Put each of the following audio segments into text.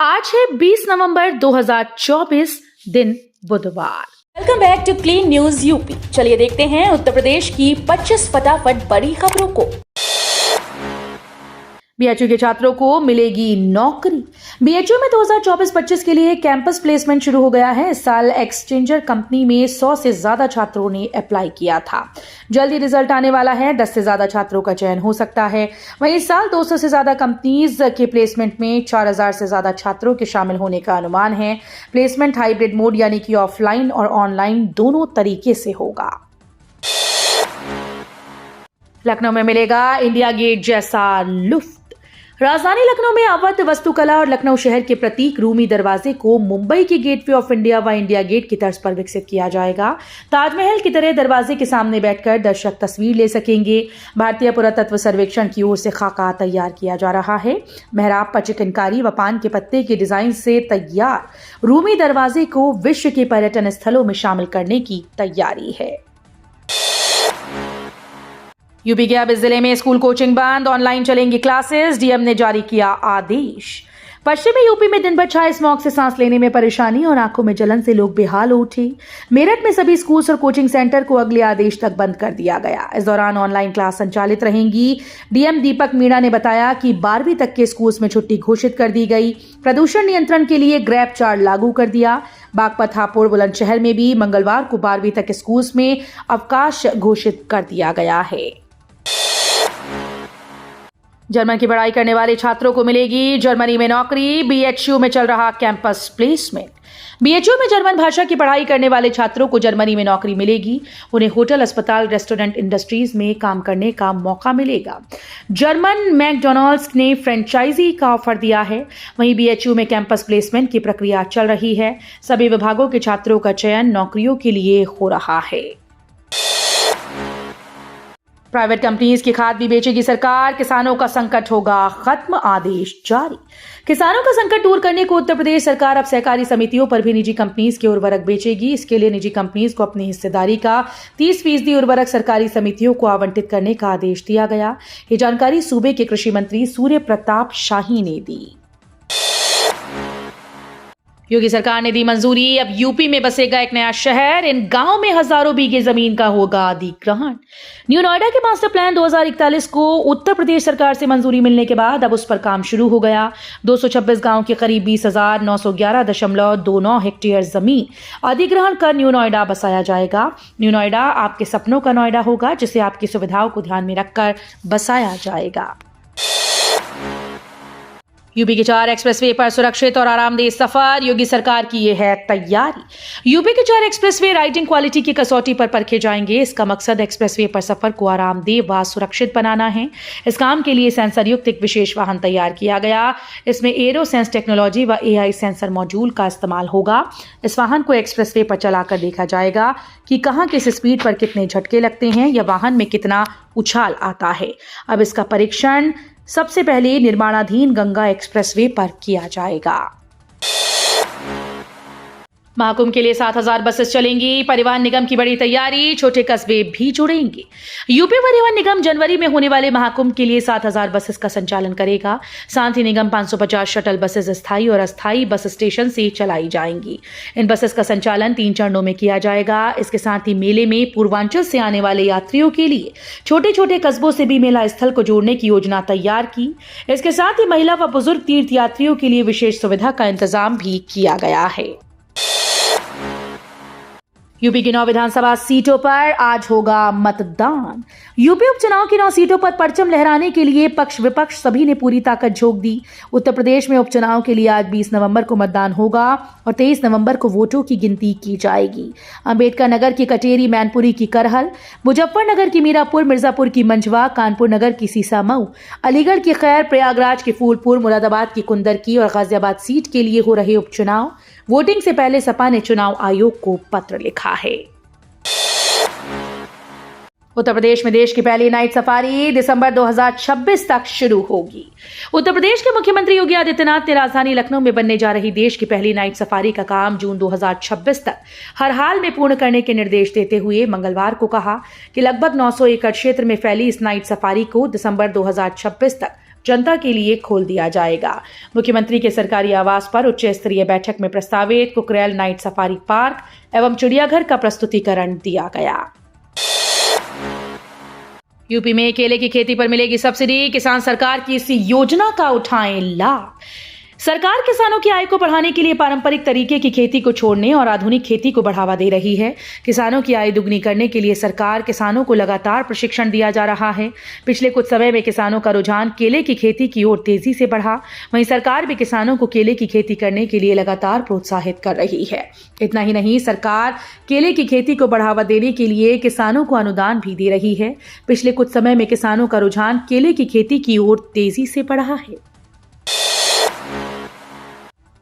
आज है 20 नवंबर 2024 दिन बुधवार। Welcome back to clean news UP. चलिए देखते हैं उत्तर प्रदेश की 25 फटाफट बड़ी खबरों को। बीएचयू के छात्रों को मिलेगी नौकरी। बीएचयू में 2024-25 के लिए कैंपस प्लेसमेंट शुरू हो गया है। इस साल एक्सचेंजर कंपनी में 100 से ज्यादा छात्रों ने अप्लाई किया था। जल्दी रिजल्ट आने वाला है। 10 से ज्यादा छात्रों का चयन हो सकता है। वहीं इस साल 200 से ज्यादा कंपनीज के प्लेसमेंट में 4000 से ज्यादा छात्रों के शामिल होने का अनुमान है। प्लेसमेंट हाइब्रिड मोड यानी कि ऑफलाइन और ऑनलाइन दोनों तरीके से होगा। लखनऊ में मिलेगा इंडिया गेट जैसा लुफ्त। राजधानी लखनऊ में अवध वास्तुकला और लखनऊ शहर के प्रतीक रूमी दरवाजे को मुंबई के गेटवे ऑफ इंडिया व इंडिया गेट की तर्ज पर विकसित किया जाएगा। ताजमहल की तरह दरवाजे के सामने बैठकर दर्शक तस्वीर ले सकेंगे। भारतीय पुरातत्व सर्वेक्षण की ओर से खाका तैयार किया जा रहा है। मेहराब पर चिकनकारी व पान के पत्ते के डिजाइन से तैयार रूमी दरवाजे को विश्व के पर्यटन स्थलों में शामिल करने की तैयारी है। यूपी के अब इस जिले में स्कूल कोचिंग बंद, ऑनलाइन चलेंगी क्लासेस। डीएम ने जारी किया आदेश। पश्चिमी यूपी में दिन भर छाए स्मॉग से सांस लेने में परेशानी और आंखों में जलन से लोग बेहाल हो उठे। मेरठ में सभी स्कूल्स और कोचिंग सेंटर को अगले आदेश तक बंद कर दिया गया। इस दौरान ऑनलाइन क्लास संचालित रहेंगी। डीएम दीपक मीणा ने बताया कि 12वीं तक के स्कूल्स में छुट्टी घोषित कर दी गई। प्रदूषण नियंत्रण के लिए ग्रैब चार्ट लागू कर दिया। बागपत, हापुड़, बुलंदशहर में भी मंगलवार को 12वीं तक के स्कूल्स में अवकाश घोषित कर दिया गया है। जर्मन की पढ़ाई करने वाले छात्रों को मिलेगी जर्मनी में नौकरी। बीएचयू में चल रहा कैंपस प्लेसमेंट। बीएचयू में जर्मन भाषा की पढ़ाई करने वाले छात्रों को जर्मनी में नौकरी मिलेगी। उन्हें होटल, अस्पताल, रेस्टोरेंट इंडस्ट्रीज में काम करने का मौका मिलेगा। जर्मन मैकडॉनल्ड्स ने फ्रेंचाइजी का ऑफर दिया है। वहीं बीएचयू में कैंपस प्लेसमेंट की प्रक्रिया चल रही है। सभी विभागों के छात्रों का चयन नौकरियों के लिए हो रहा है। प्राइवेट कंपनीज की खाद भी बेचेगी सरकार। किसानों का संकट होगा खत्म, आदेश जारी। किसानों का संकट दूर करने को उत्तर प्रदेश सरकार अब सहकारी समितियों पर भी निजी कंपनीज के उर्वरक बेचेगी। इसके लिए निजी कंपनीज को अपनी हिस्सेदारी का 30% उर्वरक सरकारी समितियों को आवंटित करने का आदेश दिया गया। ये जानकारी सूबे के कृषि मंत्री सूर्य प्रताप शाही ने दी। योगी सरकार ने दी मंजूरी। अब यूपी में बसेगा एक नया शहर। इन गांवों में हजारों बीघे जमीन का होगा अधिग्रहण। न्यू नोएडा के मास्टर प्लान 2041 को उत्तर प्रदेश सरकार से मंजूरी मिलने के बाद अब उस पर काम शुरू हो गया। 226 गांव के करीब 20,911.29 हेक्टेयर जमीन अधिग्रहण कर न्यू नोएडा बसाया जाएगा। न्यू नोएडा आपके सपनों का नोएडा होगा, जिसे आपकी सुविधाओं को ध्यान में रखकर बसाया जाएगा। यूपी के 4 एक्सप्रेसवे पर सुरक्षित और आरामदेह सफर। योगी सरकार की ये है तैयारी। यूपी के 4 एक्सप्रेसवे राइडिंग क्वालिटी की कसौटी पर परखे जाएंगे। इसका मकसद एक्सप्रेसवे पर सफर को आरामदेह व सुरक्षित बनाना है। इस काम के लिए सेंसर युक्त एक विशेष वाहन तैयार किया गया। इसमें एरोसेंस टेक्नोलॉजी व एआई सेंसर मॉड्यूल का इस्तेमाल होगा। इस वाहन को एक्सप्रेसवे पर चलाकर देखा जाएगा कि कहां किस स्पीड पर कितने झटके लगते हैं या वाहन में कितना उछाल आता है। अब इसका परीक्षण सबसे पहले निर्माणाधीन गंगा एक्सप्रेसवे पर किया जाएगा। महाकुंभ के लिए 7000 बसेस चलेंगी। परिवहन निगम की बड़ी तैयारी। छोटे कस्बे भी जुड़ेंगे। यूपी परिवहन निगम जनवरी में होने वाले महाकुंभ के लिए 7000 बसेस का संचालन करेगा। साथ ही निगम 550 शटल बसेस स्थायी और अस्थायी बस स्टेशन से चलाई जाएंगी। इन बसेस का संचालन 3 चरणों में किया जाएगा। इसके साथ ही मेले में पूर्वांचल से आने वाले यात्रियों के लिए छोटे छोटे कस्बों से भी मेला स्थल को जोड़ने की योजना तैयार की। इसके साथ ही महिला व बुजुर्ग तीर्थ यात्रियों के लिए विशेष सुविधा का इंतजाम भी किया गया है। यूपी की 9 विधानसभा सीटों पर आज होगा मतदान। यूपी उपचुनाव की 9 सीटों पर परचम लहराने के लिए पक्ष विपक्ष सभी ने पूरी ताकत झोंक दी। उत्तर प्रदेश में उपचुनाव के लिए आज 20 नवंबर को मतदान होगा और 23 नवंबर को वोटों की गिनती की जाएगी। अंबेडकर नगर की कटेरी, मैनपुरी की करहल, मुजफ्फरनगर की मीरापुर, मिर्जापुर की मंझवा, कानपुर नगर की सीसामऊ, अलीगढ़ की खैर, प्रयागराज की फूलपुर, मुरादाबाद की कुंदरकी और गाजियाबाद सीट के लिए हो रहे उपचुनाव। वोटिंग से पहले सपा ने चुनाव आयोग को पत्र लिखा है। उत्तर प्रदेश में देश की पहली नाइट सफारी दिसंबर 2026 तक शुरू होगी। उत्तर प्रदेश के मुख्यमंत्री योगी आदित्यनाथ ने राजधानी लखनऊ में बनने जा रही देश की पहली नाइट सफारी का काम जून 2026 तक हर हाल में पूर्ण करने के निर्देश देते हुए मंगलवार को कहा कि लगभग 900 एकड़ क्षेत्र में फैली इस नाइट सफारी को दिसंबर 2026 तक जनता के लिए खोल दिया जाएगा। मुख्यमंत्री के सरकारी आवास पर उच्च स्तरीय बैठक में प्रस्तावित कुकरेल नाइट सफारी पार्क एवं चिड़ियाघर का प्रस्तुतिकरण दिया गया। यूपी में केले की खेती पर मिलेगी सब्सिडी, किसान सरकार की इस योजना का उठाएं लाभ। सरकार किसानों की आय को बढ़ाने के लिए पारंपरिक तरीके की खेती को छोड़ने और आधुनिक खेती को बढ़ावा दे रही है। किसानों की आय दुगनी करने के लिए सरकार किसानों को लगातार प्रशिक्षण दिया जा रहा है। पिछले कुछ समय में किसानों का रुझान केले की खेती की ओर तेजी से बढ़ा। वहीं सरकार भी किसानों को केले की खेती करने के लिए लगातार प्रोत्साहित कर रही है। इतना ही नहीं, सरकार केले की खेती को बढ़ावा देने के लिए किसानों को अनुदान भी दे रही है। पिछले कुछ समय में किसानों का रुझान केले की खेती की ओर तेजी से बढ़ा है।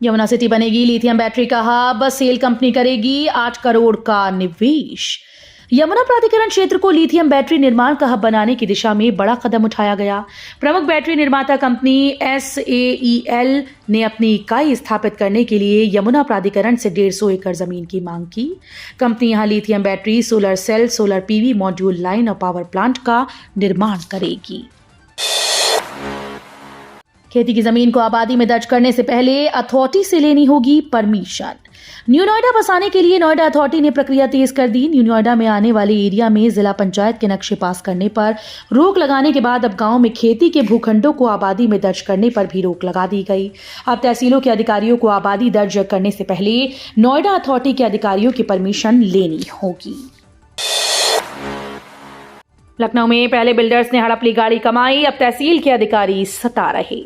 यमुना सिटी बनेगी लिथियम बैटरी का हब, सेल कंपनी करेगी 8 करोड़ का निवेश। यमुना प्राधिकरण क्षेत्र को लिथियम बैटरी निर्माण का हब बनाने की दिशा में बड़ा कदम उठाया गया। प्रमुख बैटरी निर्माता कंपनी SAEL ने अपनी इकाई स्थापित करने के लिए यमुना प्राधिकरण से 150 एकड़ जमीन की मांग की। कंपनी यहां lithium battery, solar cell, solar PV module line और पावर प्लांट का निर्माण करेगी। खेती की जमीन को आबादी में दर्ज करने से पहले अथॉरिटी से लेनी होगी परमिशन। न्यू नोएडा बसाने के लिए नोएडा अथॉरिटी ने प्रक्रिया तेज कर दी। न्यू नोएडा में आने वाले एरिया में जिला पंचायत के नक्शे पास करने पर रोक लगाने के बाद अब गांव में खेती के भूखंडों को आबादी में दर्ज करने पर भी रोक लगा दी गई। अब तहसीलों के अधिकारियों को आबादी दर्ज करने से पहले नोएडा अथॉरिटी के अधिकारियों की परमिशन लेनी होगी। लखनऊ में पहले बिल्डर्स ने हड़प ली गाड़ी कमाई, अब तहसील के अधिकारी सता रहे।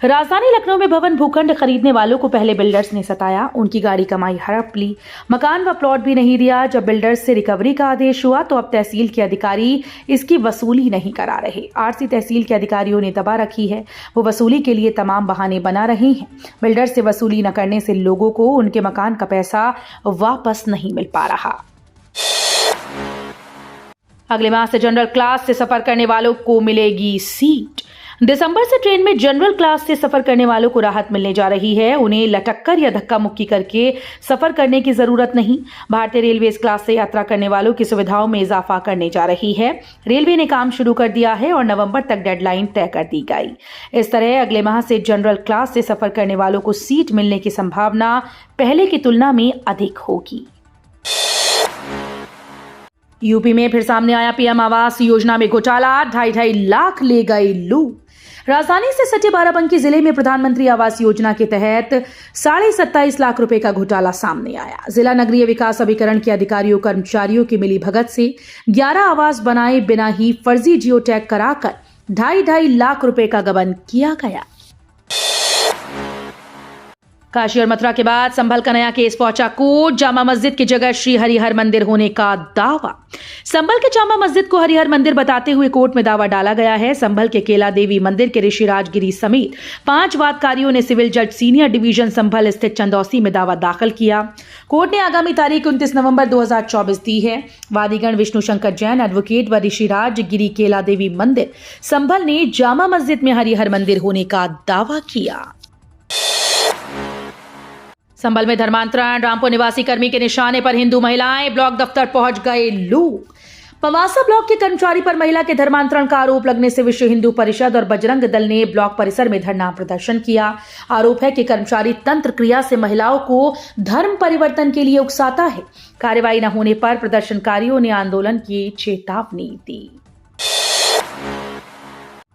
राजधानी लखनऊ में भवन भूखंड खरीदने वालों को पहले बिल्डर्स ने सताया, उनकी गाड़ी कमाई हड़प ली, मकान व प्लॉट भी नहीं दिया। जब बिल्डर्स से रिकवरी का आदेश हुआ तो अब तहसील के अधिकारी इसकी वसूली नहीं करा रहे। आरसी तहसील के अधिकारियों ने दबा रखी है, वो वसूली के लिए तमाम बहाने बना रहे हैं। बिल्डर्स से वसूली न करने से लोगों को उनके मकान का पैसा वापस नहीं मिल पा रहा। अगले माह से जनरल क्लास से सफर करने वालों को मिलेगी सीट। दिसंबर से ट्रेन में जनरल क्लास से सफर करने वालों को राहत मिलने जा रही है। उन्हें लटक कर या धक्का मुक्की करके सफर करने की जरूरत नहीं। भारतीय रेलवे इस क्लास से यात्रा करने वालों की सुविधाओं में इजाफा करने जा रही है। रेलवे ने काम शुरू कर दिया है और नवंबर तक डेडलाइन तय कर दी गई। इस तरह अगले माह से जनरल क्लास से सफर करने वालों को सीट मिलने की संभावना पहले की तुलना में अधिक होगी। यूपी में फिर सामने आया पीएम आवास योजना में घोटाला, 2.5 लाख ले गए लूट। राजधानी से सटे बाराबंकी जिले में प्रधानमंत्री आवास योजना के तहत 27.5 लाख रुपए का घोटाला सामने आया। जिला नगरीय विकास अभिकरण के अधिकारियों कर्मचारियों की मिली भगत से 11 आवास बनाए बिना ही फर्जी जियो टैग कराकर 2.5 लाख रुपए का गबन किया गया। काशी और मथुरा के बाद संभल का नया केस पहुंचा कोर्ट। जामा मस्जिद की जगह श्री हरिहर मंदिर होने का दावा। संभल के जामा मस्जिद को हरिहर मंदिर बताते हुए कोर्ट में दावा डाला गया है। संभल के केला देवी मंदिर के ऋषि राजगिरी समेत 5 वादकारियों ने सिविल जज सीनियर डिवीजन संभल स्थित चंदौसी में दावा दाखिल किया। कोर्ट ने आगामी तारीख 29 नवंबर 2024 दी है। वादीगण विष्णु शंकर जैन, एडवोकेट व ऋषि राजगिरी केला देवी मंदिर संभल ने जामा मस्जिद में हरिहर मंदिर होने का दावा किया। संभल में धर्मांतरण, रामपुर निवासी कर्मी के निशाने पर हिंदू महिलाएं, ब्लॉक दफ्तर पहुंच गए लोग। पवासा ब्लॉक के कर्मचारी पर महिला के धर्मांतरण का आरोप लगने से विश्व हिंदू परिषद और बजरंग दल ने ब्लॉक परिसर में धरना प्रदर्शन किया। आरोप है कि कर्मचारी तंत्र क्रिया से महिलाओं को धर्म परिवर्तन के लिए उकसाता है। कार्रवाई न होने पर प्रदर्शनकारियों ने आंदोलन की चेतावनी दी।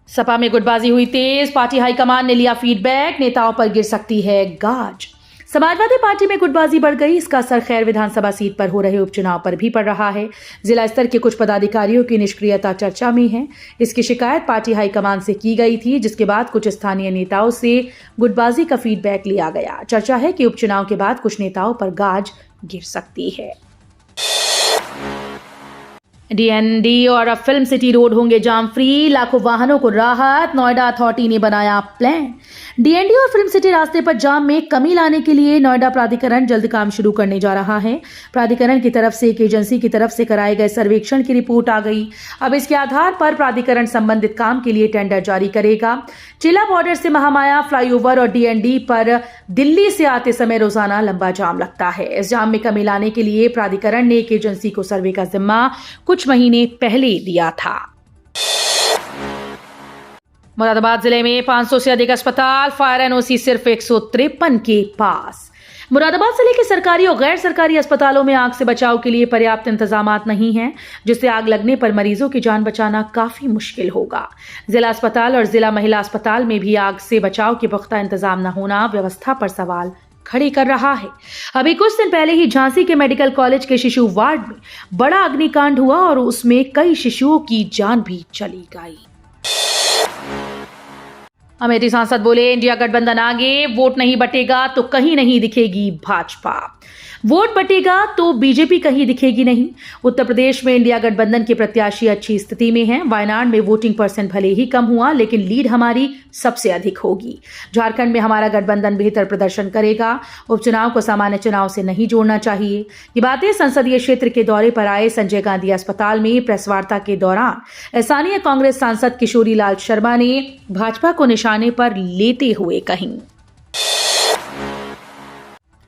सपा में गुटबाजी हुई तेज, पार्टी हाईकमान ने लिया फीडबैक, नेताओं पर गिर सकती है गाज। समाजवादी पार्टी में गुटबाजी बढ़ गई, इसका असर खैर विधानसभा सीट पर हो रहे उपचुनाव पर भी पड़ रहा है। जिला स्तर के कुछ पदाधिकारियों की निष्क्रियता चर्चा में है। इसकी शिकायत पार्टी हाईकमान से की गई थी, जिसके बाद कुछ स्थानीय नेताओं से गुटबाजी का फीडबैक लिया गया। चर्चा है कि उपचुनाव के बाद कुछ नेताओं पर गाज गिर सकती है। DND और फिल्म सिटी रोड होंगे जाम फ्री, लाखों वाहनों को राहत। नोएडा अथॉरिटी ने बनाया प्लान। DND और फिल्म सिटी रास्ते पर जाम में कमी लाने के लिए नोएडा प्राधिकरण जल्द काम शुरू करने जा रहा है। प्राधिकरण की तरफ से एक एजेंसी की तरफ से कराए गए सर्वेक्षण की रिपोर्ट आ गई। अब इसके आधार पर प्राधिकरण संबंधित काम के लिए टेंडर जारी करेगा। चिला बॉर्डर से महामाया फ्लाईओवर और DND पर दिल्ली से आते समय रोजाना लंबा जाम लगता है। इस जाम में कमी लाने के लिए प्राधिकरण ने एक एजेंसी को सर्वे का जिम्मा कुछ महीने पहले दिया था। मुरादाबाद जिले में 500 से अधिक अस्पताल, फायर एनओसी सिर्फ 153 के पास। मुरादाबाद जिले के सरकारी और गैर सरकारी अस्पतालों में आग से बचाव के लिए पर्याप्त इंतजामात नहीं हैं, जिससे आग लगने पर मरीजों की जान बचाना काफी मुश्किल होगा। जिला अस्पताल और जिला महिला अस्पताल में भी आग से बचाव के पुख्ता इंतजाम न होना व्यवस्था पर सवाल खड़ी कर रहा है। अभी कुछ दिन पहले ही झांसी के मेडिकल कॉलेज के शिशु वार्ड में बड़ा अग्निकांड हुआ और उसमें कई शिशुओं की जान भी चली गई। अमेठी सांसद बोले, इंडिया गठबंधन आगे, वोट नहीं बटेगा तो कहीं नहीं दिखेगी भाजपा। वोट बटेगा तो बीजेपी कहीं दिखेगी नहीं। उत्तर प्रदेश में इंडिया गठबंधन के प्रत्याशी अच्छी स्थिति में हैं। वायनाड में वोटिंग परसेंट भले ही कम हुआ, लेकिन लीड हमारी सबसे अधिक होगी। झारखंड में हमारा गठबंधन बेहतर प्रदर्शन करेगा। उपचुनाव को सामान्य चुनाव से नहीं जोड़ना चाहिए। ये बातें संसदीय क्षेत्र के दौरे पर आए संजय गांधी अस्पताल में प्रेस वार्ता के दौरान स्थानीय कांग्रेस सांसद किशोरी लाल शर्मा ने भाजपा को निशाने पर लेते हुए कहीं।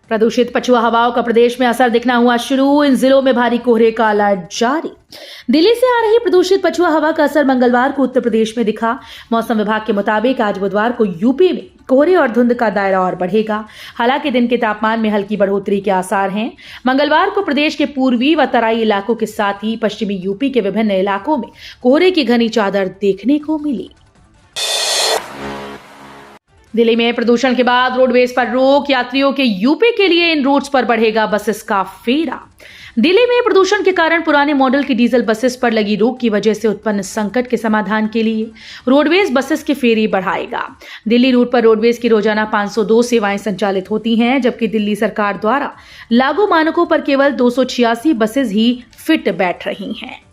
प्रदूषित पछुआ हवाओं का प्रदेश में असर दिखना हुआ शुरू। इन जिलों में भारी कोहरे का अलर्ट जारी। दिल्ली से आ रही प्रदूषित पछुआ हवा का असर मंगलवार को उत्तर प्रदेश में दिखा। मौसम विभाग के मुताबिक आज बुधवार को यूपी में कोहरे और धुंध का दायरा और बढ़ेगा। हालांकि दिन के तापमान में हल्की बढ़ोतरी के आसार हैं। मंगलवार को प्रदेश के पूर्वी व तराई इलाकों के साथ ही पश्चिमी यूपी के विभिन्न इलाकों में कोहरे की घनी चादर देखने को मिली। दिल्ली में प्रदूषण के बाद रोडवेज पर रोक, यात्रियों के यूपी के लिए इन रूट्स पर बढ़ेगा बसेस का फेरा। दिल्ली में प्रदूषण के कारण पुराने मॉडल की डीजल बसेस पर लगी रोक की वजह से उत्पन्न संकट के समाधान के लिए रोडवेज बसेस के फेरे बढ़ाएगा। दिल्ली रूट पर रोडवेज की रोजाना 502 सेवाएं संचालित होती हैं, जबकि दिल्ली सरकार द्वारा लागू मानकों पर केवल 286 बसेस ही फिट बैठ रही हैं।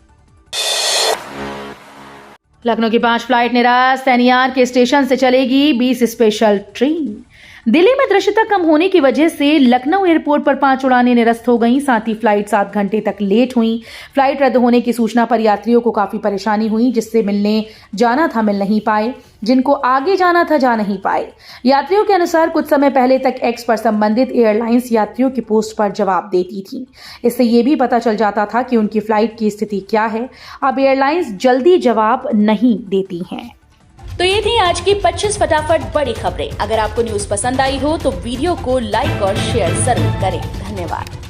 लखनऊ की 5 फ्लाइट निरस्त। एनईआर के स्टेशन से चलेगी 20 स्पेशल ट्रेन। दिल्ली में दृश्यता कम होने की वजह से लखनऊ एयरपोर्ट पर 5 उड़ानें निरस्त हो गईं। साथ ही फ्लाइट 7 घंटे तक लेट हुई। फ्लाइट रद्द होने की सूचना पर यात्रियों को काफी परेशानी हुई। जिससे मिलने जाना था मिल नहीं पाए, जिनको आगे जाना था जा नहीं पाए। यात्रियों के अनुसार कुछ समय पहले तक एक्स पर संबंधित एयरलाइंस यात्रियों की पोस्ट पर जवाब देती थी। इससे ये भी पता चल जाता था कि उनकी फ्लाइट की स्थिति क्या है। अब एयरलाइंस जल्दी जवाब नहीं देती हैं। तो ये थी आज की 25 फटाफट बड़ी खबरें। अगर आपको न्यूज पसंद आई हो तो वीडियो को लाइक और शेयर जरूर करें। धन्यवाद।